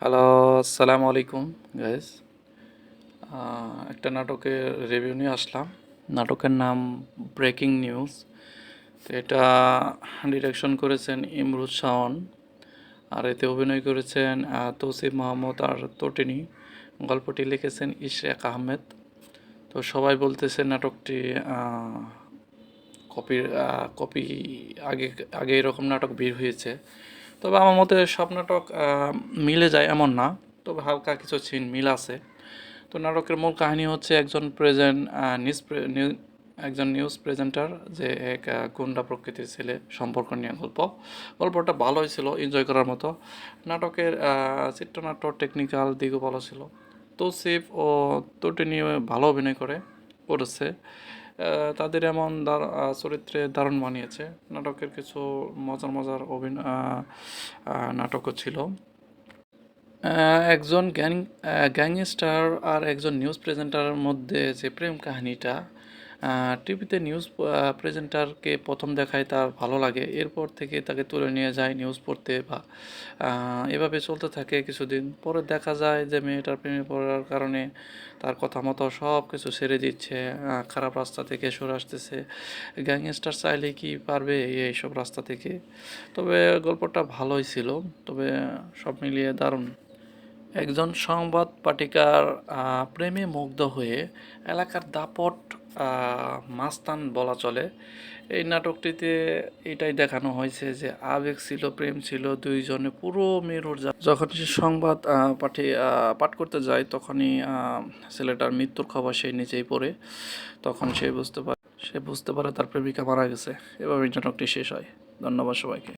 Hello, আসসালামু আলাইকুম guys. একটা নাটকের রিভিউ নিয়ে আসলাম। নাটকের নাম ব্রেকিং নিউজ। তো এটা ডিরেকশন করেছেন ইমরুজ শাওন, আর এতে অভিনয় করেছেন তৌসিফ মাহমুদ আর তটিনী। গল্পটি লিখেছেন ইশরাক আহমেদ। তো সবাই বলতেছে নাটকটি কপির কপি আগে আগে এরকম নাটক বের হয়েছে। তবে আমার মতে সব নাটক মিলে যায় এমন না, তবে হালকা কিছু সিন মিল আছে। তো নাটকের মূল কাহিনী হচ্ছে একজন নিউজ প্রেজেন্টার যে এক গুন্ডা প্রকৃতির ছেলে সম্পর্ক নিয়ে গল্পটা ভালোই ছিল, এনজয় করার মতো। নাটকের চিত্রনাট্য টেকনিক্যাল দিকও ভালো ছিল। তৌসিফ ও তটিনী ভালো অভিনয় করেছে। তাদের এমন চরিত্রে দারুণ মানিয়েছে। নাটকের কিছু মজার মজার নাটকও ছিল। একজন গ্যাংস্টার আর একজন নিউজ প্রেজেন্টারের মধ্যে যে প্রেম কাহিনীটা, টিভিতে নিউজ প্রেজেন্টারকে প্রথম দেখায় তার ভালো লাগে, এরপর থেকে তাকে তুলে নিয়ে যায় নিউজ পড়তে বা এভাবে চলতে থাকে কিছুদিন পরে দেখা যায় যে মেয়েটার প্রেমে পড়ার কারণে তার কথা মতো সব কিছু ছেড়ে দিচ্ছে, খারাপ রাস্তা থেকে সরে আসতেছে। গ্যাংস্টার চাইলে কি পারবে এইসব রাস্তা থেকে? তবে গল্পটা ভালোই ছিল, তবে সব মিলিয়ে দারুণ। একজন সংবাদ পাঠিকার প্রেমে মুগ্ধ হয়ে এলাকার দাপট মাস্তান বলা চলে। এই নাটকটিতে এটাই দেখানো হয়েছে যে আবেগ ছিল, প্রেম ছিল, দুইজনে পুরো মেরুর যখন সে সংবাদ পাঠ করতে যায়, তখনই ছেলেটার মৃত্যুর খবর সে নিজেই পড়ে। তখন সে বুঝতে পারে তার প্রেমিকা মারা গেছে। এভাবে নাটকটি শেষ হয়। ধন্যবাদ সবাইকে।